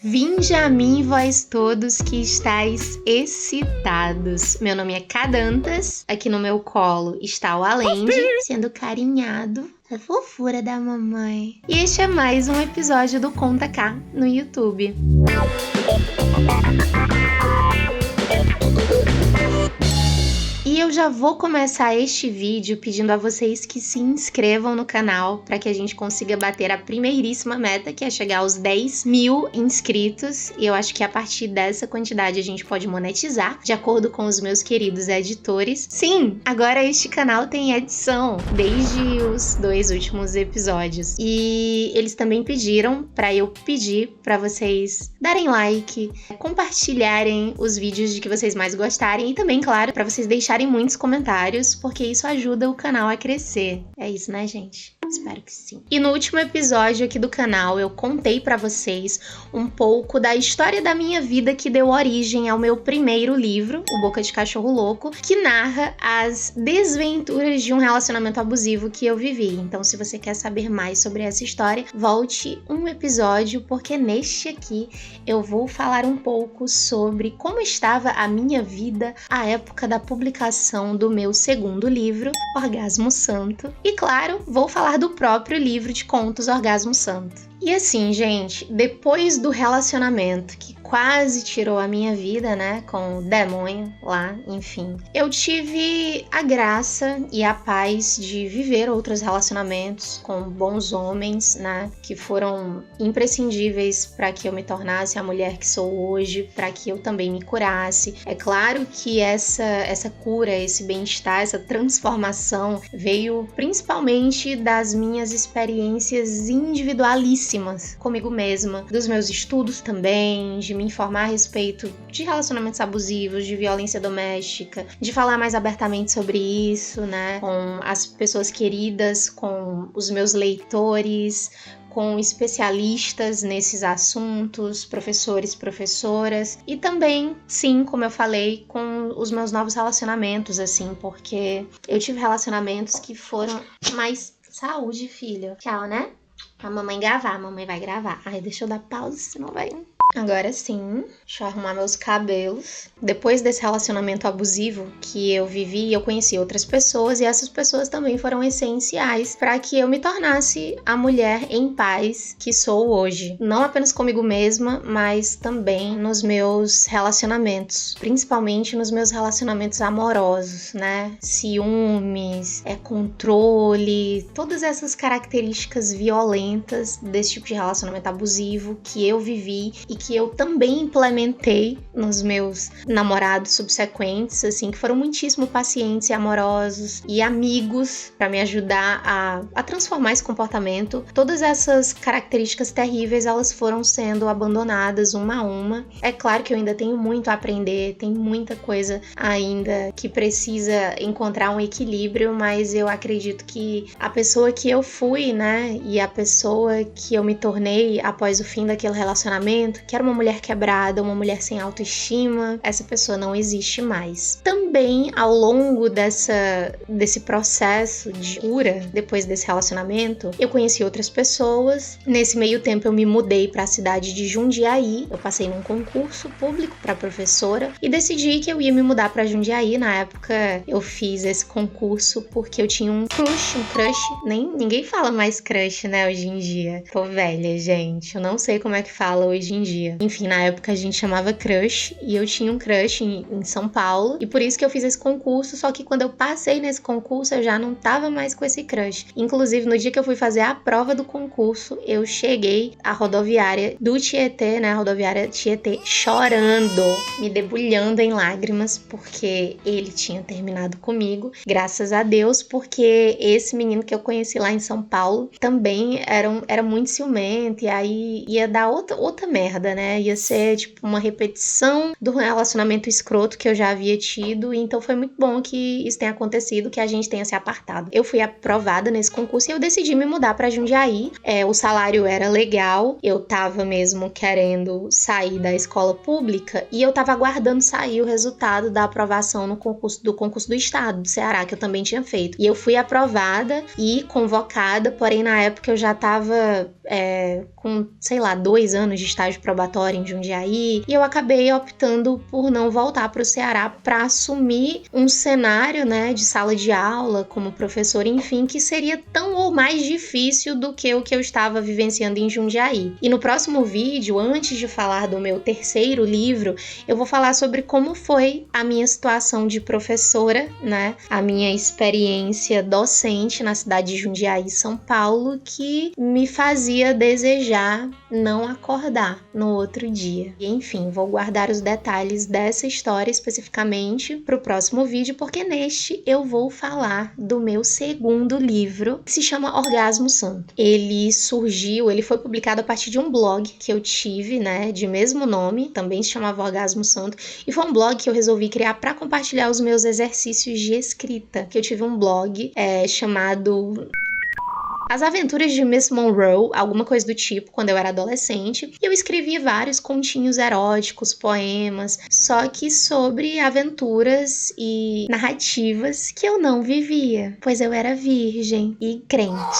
Vinde a mim, vós todos que estáis excitados. Meu nome é Cadantas, aqui no meu colo está o Alende, sendo carinhado. A fofura da mamãe. E este é mais um episódio do Conta Cá no YouTube. E eu já vou começar este vídeo pedindo a vocês que se inscrevam no canal para que a gente consiga bater a primeiríssima meta, que é chegar aos 10.000 inscritos. E eu acho que a partir dessa quantidade a gente pode monetizar, de acordo com os meus queridos editores. Sim, agora este canal tem edição, desde os 2 últimos episódios. E eles também pediram para eu pedir para vocês darem like, compartilharem os vídeos de que vocês mais gostarem e também, claro, para vocês deixarem muitos comentários, porque isso ajuda o canal a crescer. É isso, né, gente? Espero que sim. E no último episódio aqui do canal, eu contei pra vocês um pouco da história da minha vida que deu origem ao meu primeiro livro, O Boca de Cachorro Louco, que narra as desventuras de um relacionamento abusivo que eu vivi. Então, se você quer saber mais sobre essa história, volte um episódio, porque neste aqui eu vou falar um pouco sobre como estava a minha vida à época da publicação do meu segundo livro, Orgasmo Santo. E claro, vou falar do próprio livro de contos Orgasmo Santo. E assim, gente, depois do relacionamento que quase tirou a minha vida, né, com o demônio lá, enfim, eu tive a graça e a paz de viver outros relacionamentos com bons homens, né, que foram imprescindíveis para que eu me tornasse a mulher que sou hoje, para que eu também me curasse. É claro que essa cura, esse bem-estar, essa transformação veio principalmente das minhas experiências individualíssimas comigo mesma, dos meus estudos também, de me informar a respeito de relacionamentos abusivos, de violência doméstica, de falar mais abertamente sobre isso, né, com as pessoas queridas, com os meus leitores, com especialistas nesses assuntos, professores, professoras, e também, sim, como eu falei, com os meus novos relacionamentos, assim, porque eu tive relacionamentos que foram mais... Saúde, filho. Tchau, né? A mamãe gravar, a mamãe vai gravar. Ai, deixa eu dar pausa, senão vai... Agora sim, deixa eu arrumar meus cabelos. Depois desse relacionamento abusivo que eu vivi, eu conheci outras pessoas e essas pessoas também foram essenciais para que eu me tornasse a mulher em paz que sou hoje. Não apenas comigo mesma, mas também nos meus relacionamentos, principalmente nos meus relacionamentos amorosos, né? Ciúmes, controle, todas essas características violentas desse tipo de relacionamento abusivo que eu vivi e que eu também implementei nos meus namorados subsequentes, assim, que foram muitíssimo pacientes e amorosos e amigos para me ajudar a transformar esse comportamento. Todas essas características terríveis, elas foram sendo abandonadas uma a uma. É claro que eu ainda tenho muito a aprender, tem muita coisa ainda que precisa encontrar um equilíbrio, mas eu acredito que a pessoa que eu fui, né, e a pessoa que eu me tornei após o fim daquele relacionamento, que era uma mulher quebrada, uma mulher sem autoestima, essa pessoa não existe mais. Também, ao longo desse processo de cura, depois desse relacionamento, eu conheci outras pessoas. Nesse meio tempo, eu me mudei para a cidade de Jundiaí. Eu passei num concurso público para professora e decidi que eu ia me mudar para Jundiaí. Na época, eu fiz esse concurso porque eu tinha um crush. Ninguém fala mais crush, né, hoje em dia. Tô velha, gente. Eu não sei como é que fala hoje em dia. Enfim, na época a gente chamava crush e eu tinha um crush em São Paulo e por isso que eu fiz esse concurso, só que quando eu passei nesse concurso eu já não tava mais com esse crush. Inclusive, no dia que eu fui fazer a prova do concurso, eu cheguei à rodoviária do Tietê, né, a rodoviária Tietê, chorando, me debulhando em lágrimas, porque ele tinha terminado comigo, graças a Deus, porque esse menino que eu conheci lá em São Paulo também era muito ciumento e aí ia dar outra merda, né? Ia ser tipo uma repetição do relacionamento escroto que eu já havia tido, então foi muito bom que isso tenha acontecido, que a gente tenha se apartado. Eu fui aprovada nesse concurso e eu decidi me mudar pra Jundiaí. O salário era legal, eu tava mesmo querendo sair da escola pública e eu tava aguardando sair o resultado da aprovação no concurso do estado do Ceará, que eu também tinha feito. E eu fui aprovada e convocada, porém na época eu já tava com, sei lá, 2 anos de estágio probatória em Jundiaí, e eu acabei optando por não voltar para o Ceará para assumir um cenário, né, de sala de aula como professora, enfim, que seria tão ou mais difícil do que o que eu estava vivenciando em Jundiaí. E no próximo vídeo, antes de falar do meu terceiro livro, eu vou falar sobre como foi a minha situação de professora, né, a minha experiência docente na cidade de Jundiaí, São Paulo, que me fazia desejar não acordar no outro dia. E, enfim, vou guardar os detalhes dessa história especificamente para o próximo vídeo, porque neste eu vou falar do meu segundo livro, que se chama Orgasmo Santo. Ele foi publicado a partir de um blog que eu tive, né, de mesmo nome, também se chamava Orgasmo Santo, e foi um blog que eu resolvi criar para compartilhar os meus exercícios de escrita, que eu tive um blog chamado As Aventuras de Miss Monroe, alguma coisa do tipo, quando eu era adolescente. E eu escrevia vários continhos eróticos, poemas, só que sobre aventuras e narrativas que eu não vivia, pois eu era virgem e crente.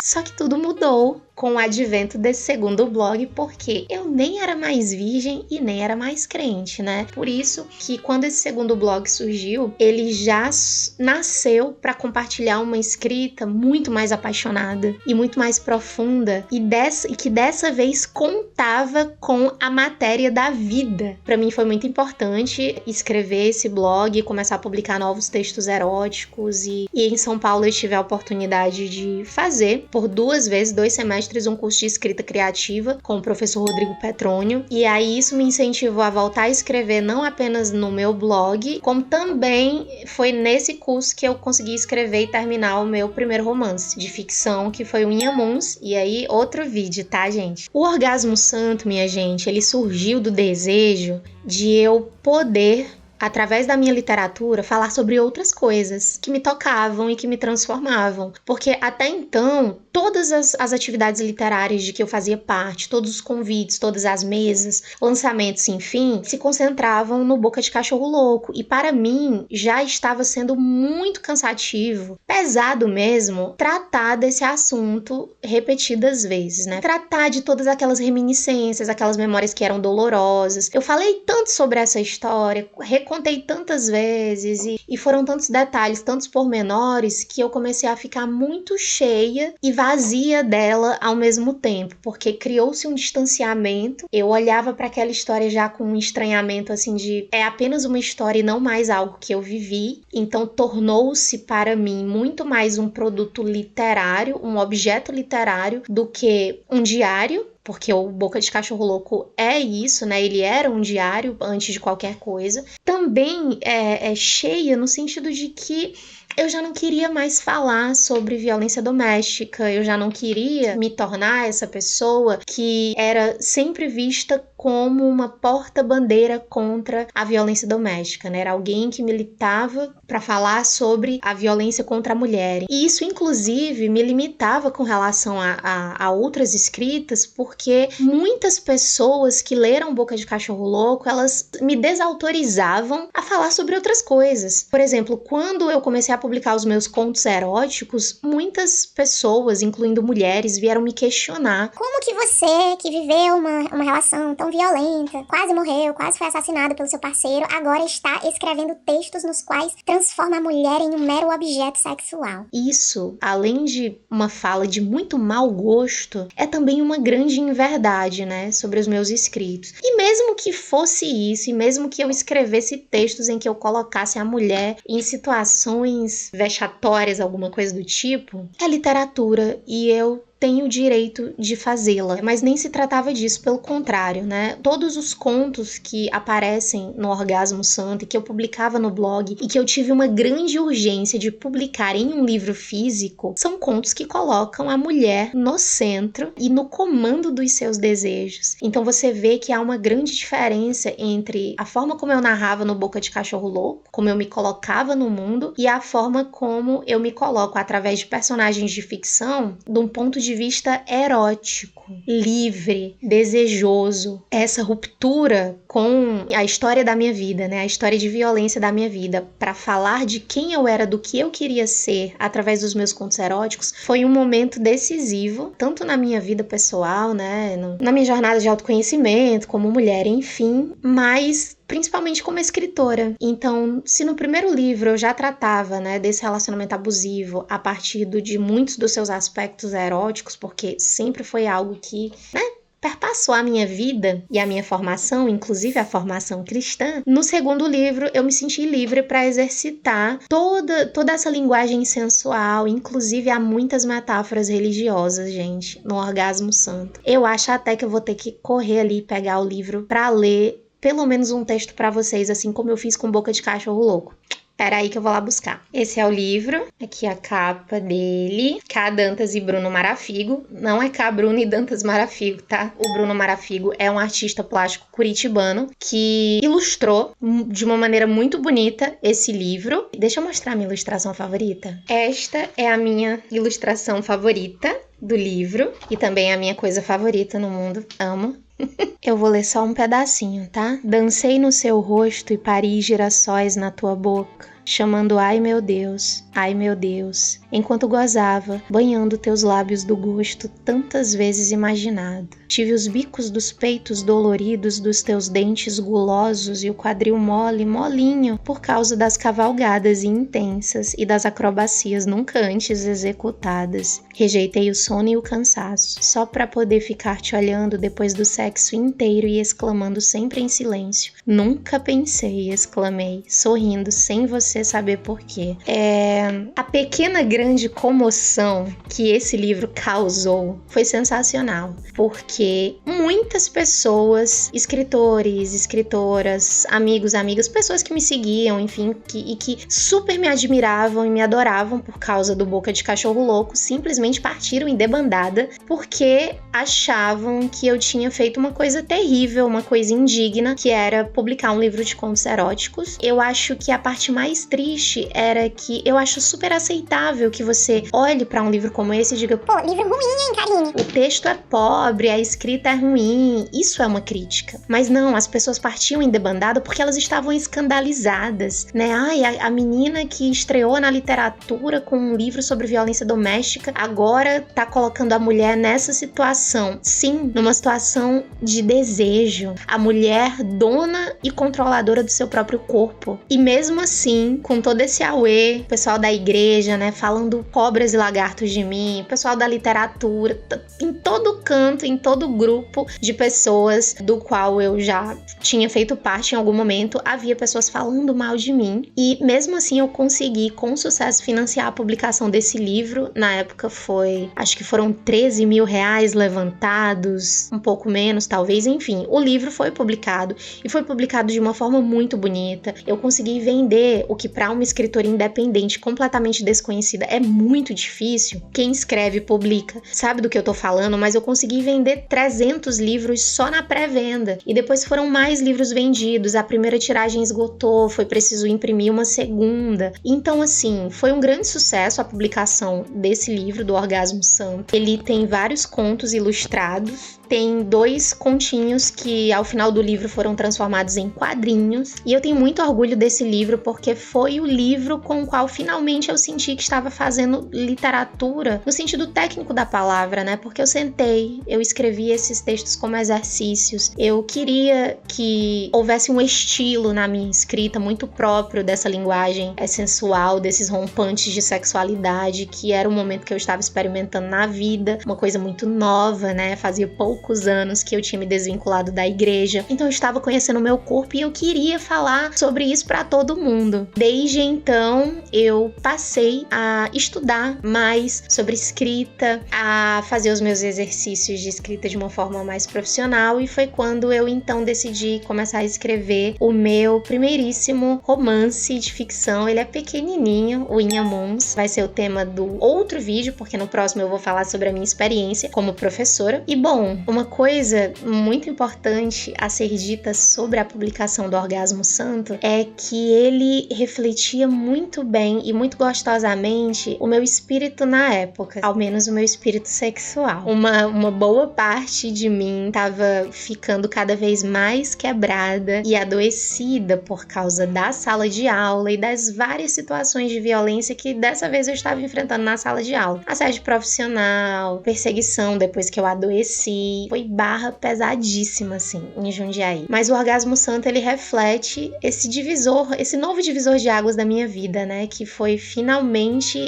Só que tudo mudou com o advento desse segundo blog, porque eu nem era mais virgem e nem era mais crente, né? Por isso que quando esse segundo blog surgiu, ele já nasceu para compartilhar uma escrita muito mais apaixonada e muito mais profunda, e que dessa vez contava com a matéria da vida. Para mim foi muito importante escrever esse blog, começar a publicar novos textos eróticos, e em São Paulo eu tive a oportunidade de fazer por 2 semestres um curso de escrita criativa com o professor Rodrigo Petrônio, e aí isso me incentivou a voltar a escrever não apenas no meu blog, como também foi nesse curso que eu consegui escrever e terminar o meu primeiro romance de ficção, que foi o Inhamuns, e aí outro vídeo, tá, gente? O Orgasmo Santo, minha gente, ele surgiu do desejo de eu poder, através da minha literatura, falar sobre outras coisas que me tocavam e que me transformavam. Porque até então, todas as atividades literárias de que eu fazia parte, todos os convites, todas as mesas, lançamentos, enfim, se concentravam no Boca de Cachorro Louco. E para mim, já estava sendo muito cansativo, pesado mesmo, tratar desse assunto repetidas vezes, né? Tratar de todas aquelas reminiscências, aquelas memórias que eram dolorosas. Eu falei tanto sobre essa história, contei tantas vezes e foram tantos detalhes, tantos pormenores, que eu comecei a ficar muito cheia e vazia dela ao mesmo tempo, porque criou-se um distanciamento. Eu olhava para aquela história já com um estranhamento assim de é apenas uma história e não mais algo que eu vivi. Então tornou-se para mim muito mais um produto literário, um objeto literário, do que um diário. Porque o Boca de Cachorro Louco é isso, né? Ele era um diário antes de qualquer coisa. Também é cheia no sentido de que eu já não queria mais falar sobre violência doméstica, eu já não queria me tornar essa pessoa que era sempre vista como uma porta-bandeira contra a violência doméstica, né? Era alguém que militava para falar sobre a violência contra a mulher. E isso, inclusive, me limitava com relação a outras escritas, porque muitas pessoas que leram Boca de Cachorro Louco, elas me desautorizavam a falar sobre outras coisas. Por exemplo, quando eu comecei a publicar os meus contos eróticos, muitas pessoas, incluindo mulheres, vieram me questionar. Como que você, que viveu uma relação tão violenta, quase morreu, quase foi assassinado pelo seu parceiro, agora está escrevendo textos nos quais transforma a mulher em um mero objeto sexual? Isso, além de uma fala de muito mau gosto, é também uma grande inverdade, né, sobre os meus escritos. E mesmo que fosse isso, e mesmo que eu escrevesse textos em que eu colocasse a mulher em situações vexatórias, alguma coisa do tipo, é literatura e eu tenho o direito de fazê-la, mas nem se tratava disso, pelo contrário, né? Todos os contos que aparecem no Orgasmo Santo e que eu publicava no blog e que eu tive uma grande urgência de publicar em um livro físico, são contos que colocam a mulher no centro e no comando dos seus desejos. Então você vê que há uma grande diferença entre a forma como eu narrava no Boca de Cachorro Louco, como eu me colocava no mundo, e a forma como eu me coloco através de personagens de ficção, de um ponto de de vista erótico, livre, desejoso. Essa ruptura com a história da minha vida, né? A história de violência da minha vida, para falar de quem eu era, do que eu queria ser através dos meus contos eróticos, foi um momento decisivo, tanto na minha vida pessoal, né? Na minha jornada de autoconhecimento, como mulher, enfim, mas principalmente como escritora. Então, se no primeiro livro eu já tratava, né, desse relacionamento abusivo a partir de muitos dos seus aspectos eróticos, porque sempre foi algo que, né, perpassou a minha vida e a minha formação, inclusive a formação cristã, no segundo livro eu me senti livre para exercitar toda essa linguagem sensual, inclusive há muitas metáforas religiosas, gente, no Orgasmo Santo. Eu acho até que eu vou ter que correr ali e pegar o livro para ler pelo menos um texto para vocês, assim como eu fiz com Boca de Cachorro Louco. Espera aí que eu vou lá buscar. Esse é o livro, aqui a capa dele. K. Dantas e Bruno Marafigo. Não é K. Bruno e Dantas Marafigo, tá? O Bruno Marafigo é um artista plástico curitibano que ilustrou de uma maneira muito bonita esse livro. Deixa eu mostrar a minha ilustração favorita. Esta é a minha ilustração favorita do livro e também a minha coisa favorita no mundo. Amo. Eu vou ler só um pedacinho, tá? Dancei no seu rosto e pari girassóis na tua boca, chamando ai meu Deus, enquanto gozava, banhando teus lábios do gosto tantas vezes imaginado. Tive os bicos dos peitos doloridos dos teus dentes gulosos e o quadril molinho por causa das cavalgadas intensas e das acrobacias nunca antes executadas. Rejeitei o sono e o cansaço, só pra poder ficar te olhando depois do sexo inteiro e exclamando sempre em silêncio. Nunca pensei, exclamei, sorrindo sem você saber por quê. A pequena grande comoção que esse livro causou foi sensacional, porque muitas pessoas, escritores, escritoras, amigos, amigas, pessoas que me seguiam, enfim, que super me admiravam e me adoravam por causa do Boca de Cachorro Louco, simplesmente partiram em debandada porque achavam que eu tinha feito uma coisa terrível, uma coisa indigna, que era publicar um livro de contos eróticos. Eu acho que a parte mais triste era que eu acho super aceitável que você olhe pra um livro como esse e diga: pô, livro ruim, hein, Karine? O texto é pobre, a escrita é ruim. Isso é uma crítica. Mas não, as pessoas partiam em debandada porque elas estavam escandalizadas, né? Ai, a menina que estreou na literatura com um livro sobre violência doméstica agora tá colocando a mulher nessa situação. Sim, numa situação de desejo. A mulher dona e controladora do seu próprio corpo. E mesmo assim, com todo esse auê, o pessoal da igreja, né, falando cobras e lagartos de mim, o pessoal da literatura, em todo canto, em todo grupo de pessoas do qual eu já tinha feito parte em algum momento, havia pessoas falando mal de mim. E mesmo assim eu consegui, com sucesso, financiar a publicação desse livro. Na época acho que foram 13 mil reais levantados, um pouco menos talvez, enfim. O livro foi publicado e foi publicado de uma forma muito bonita. Eu consegui vender o que para uma escritora independente, completamente desconhecida, é muito difícil. Quem escreve, publica, sabe do que eu tô falando, mas eu consegui vender 300 livros só na pré-venda. E depois foram mais livros vendidos, a primeira tiragem esgotou, foi preciso imprimir uma segunda. Então, assim, foi um grande sucesso a publicação desse livro, do Orgasmo Santo. Ele tem vários contos ilustrados, tem 2 continhos que ao final do livro foram transformados em quadrinhos, e eu tenho muito orgulho desse livro porque foi o livro com o qual finalmente eu senti que estava fazendo literatura no sentido técnico da palavra, né? Porque eu sentei, eu escrevi esses textos como exercícios, eu queria que houvesse um estilo na minha escrita muito próprio dessa linguagem sensual, desses rompantes de sexualidade, que era um momento que eu estava experimentando na vida, uma coisa muito nova, né? Fazia poucos anos que eu tinha me desvinculado da igreja, então eu estava conhecendo o meu corpo e eu queria falar sobre isso para todo mundo. Desde então, eu passei a estudar mais sobre escrita, a fazer os meus exercícios de escrita de uma forma mais profissional, e foi quando eu então decidi começar a escrever o meu primeiríssimo romance de ficção. Ele é pequenininho, o Inhamuns, vai ser o tema do outro vídeo, porque no próximo eu vou falar sobre a minha experiência como professora. E bom, uma coisa muito importante a ser dita sobre a publicação do Orgasmo Santo é que ele refletia muito bem e muito gostosamente o meu espírito na época, ao menos o meu espírito sexual. Uma boa parte de mim tava ficando cada vez mais quebrada e adoecida por causa da sala de aula e das várias situações de violência que dessa vez eu estava enfrentando na sala de aula. Assédio profissional, perseguição depois que eu adoeci, foi barra pesadíssima assim em Jundiaí. Mas o Orgasmo Santo, ele reflete esse novo divisor de águas da minha vida, né, que foi finalmente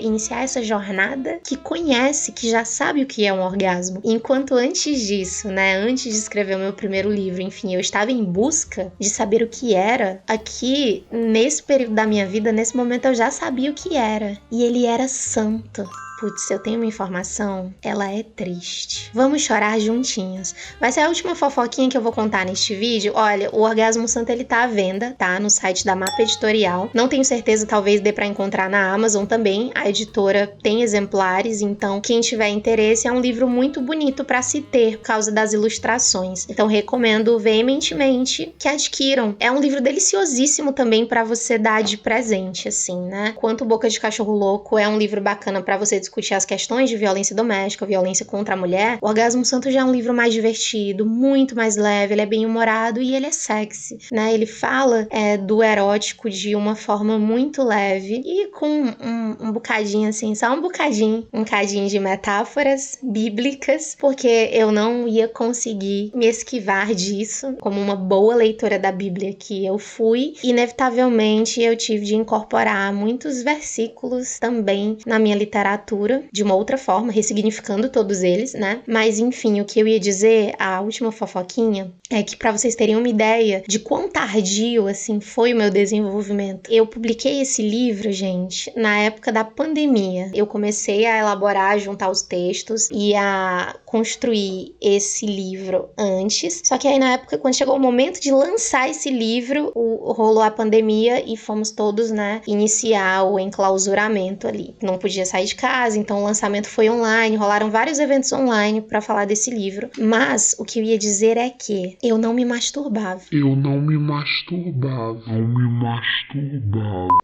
iniciar essa jornada que conhece, que já sabe o que é um orgasmo. Enquanto antes disso, né, antes de escrever o meu primeiro livro, enfim, eu estava em busca de saber o que era, aqui, nesse período da minha vida, nesse momento eu já sabia o que era, e ele era santo. Putz, eu tenho uma informação, ela é triste. Vamos chorar juntinhos. Vai ser a última fofoquinha que eu vou contar neste vídeo. Olha, o Orgasmo Santo, ele tá à venda, tá? No site da Mapa Editorial. Não tenho certeza, talvez dê pra encontrar na Amazon também. A editora tem exemplares, então quem tiver interesse, é um livro muito bonito pra se ter, por causa das ilustrações. Então recomendo veementemente que adquiram. É um livro deliciosíssimo também pra você dar de presente, assim, né? Quanto Boca de Cachorro Louco é um livro bacana pra você discutir as questões de violência doméstica, violência contra a mulher, o Orgasmo Santo já é um livro mais divertido, muito mais leve, ele é bem humorado e ele é sexy, né? Ele fala do erótico de uma forma muito leve e com um bocadinho assim, só um cadinho de metáforas bíblicas, porque eu não ia conseguir me esquivar disso, como uma boa leitora da Bíblia que eu fui. Inevitavelmente eu tive de incorporar muitos versículos também na minha literatura, de uma outra forma, ressignificando todos eles, né? Mas enfim, o que eu ia dizer, a última fofoquinha, é que pra vocês terem uma ideia de quão tardio, assim, foi o meu desenvolvimento. Eu publiquei esse livro, gente, na época da pandemia. Eu comecei a elaborar, juntar os textos e a construir esse livro antes. Só que aí na época, quando chegou o momento de lançar esse livro, rolou a pandemia e fomos todos, né, iniciar o enclausuramento ali. Não podia sair de casa, então o lançamento foi online, rolaram vários eventos online pra falar desse livro. Mas o que eu ia dizer é que eu não me masturbava.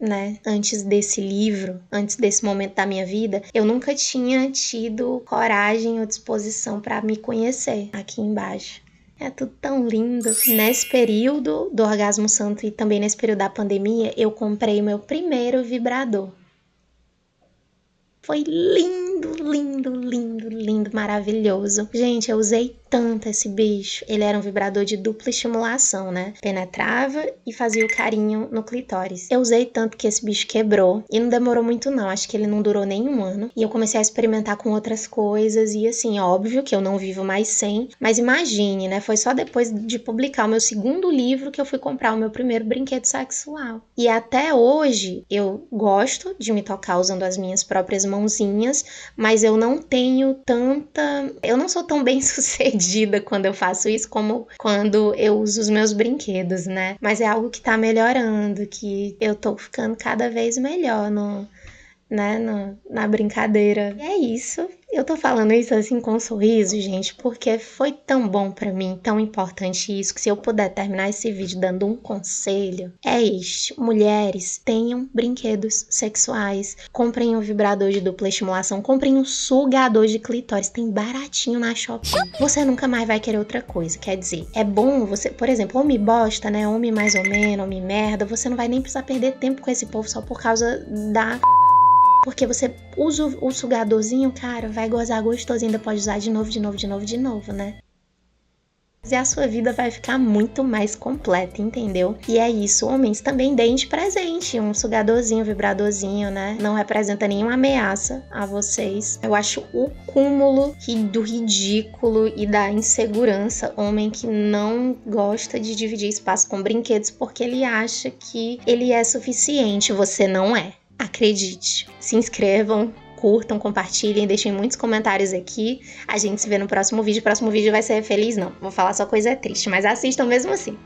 Né? Antes desse livro, antes desse momento da minha vida, eu nunca tinha tido coragem ou disposição pra me conhecer aqui embaixo. É tudo tão lindo. Nesse período do Orgasmo Santo e também nesse período da pandemia, eu comprei meu primeiro vibrador. Foi lindo, lindo, lindo, lindo, maravilhoso. Gente, eu usei tanto esse bicho. Ele era um vibrador de dupla estimulação, né? Penetrava e fazia o carinho no clitóris. Eu usei tanto que esse bicho quebrou. E não demorou muito não, acho que ele não durou nem um ano. E eu comecei a experimentar com outras coisas. E assim, óbvio que eu não vivo mais sem. Mas imagine, né? Foi só depois de publicar o meu segundo livro que eu fui comprar o meu primeiro brinquedo sexual. E até hoje, eu gosto de me tocar usando as minhas próprias mãozinhas, mas eu não tenho eu não sou tão bem sucedida quando eu faço isso como quando eu uso os meus brinquedos, né? Mas é algo que tá melhorando, que eu tô ficando cada vez melhor na brincadeira. E é isso. Eu tô falando isso assim com um sorriso, gente, porque foi tão bom pra mim, tão importante isso, que se eu puder terminar esse vídeo dando um conselho, é este. Mulheres, tenham brinquedos sexuais. Comprem um vibrador de dupla estimulação, comprem um sugador de clitóris, tem baratinho na Shopee. Você nunca mais vai querer outra coisa, quer dizer, é bom você, por exemplo, homem bosta, né, homem mais ou menos, homem merda, você não vai nem precisar perder tempo com esse povo só por causa da... Porque você usa o sugadorzinho, cara, vai gozar gostosinho, ainda pode usar de novo, né? E a sua vida vai ficar muito mais completa, entendeu? E é isso, homens, também deem de presente um sugadorzinho, um vibradorzinho, né? Não representa nenhuma ameaça a vocês. Eu acho o cúmulo do ridículo e da insegurança, homem que não gosta de dividir espaço com brinquedos porque ele acha que ele é suficiente. Você não é. Acredite. Se inscrevam, curtam, compartilhem, deixem muitos comentários aqui. A gente se vê no próximo vídeo. O próximo vídeo vai ser feliz, não. Vou falar só coisa triste, mas assistam mesmo assim.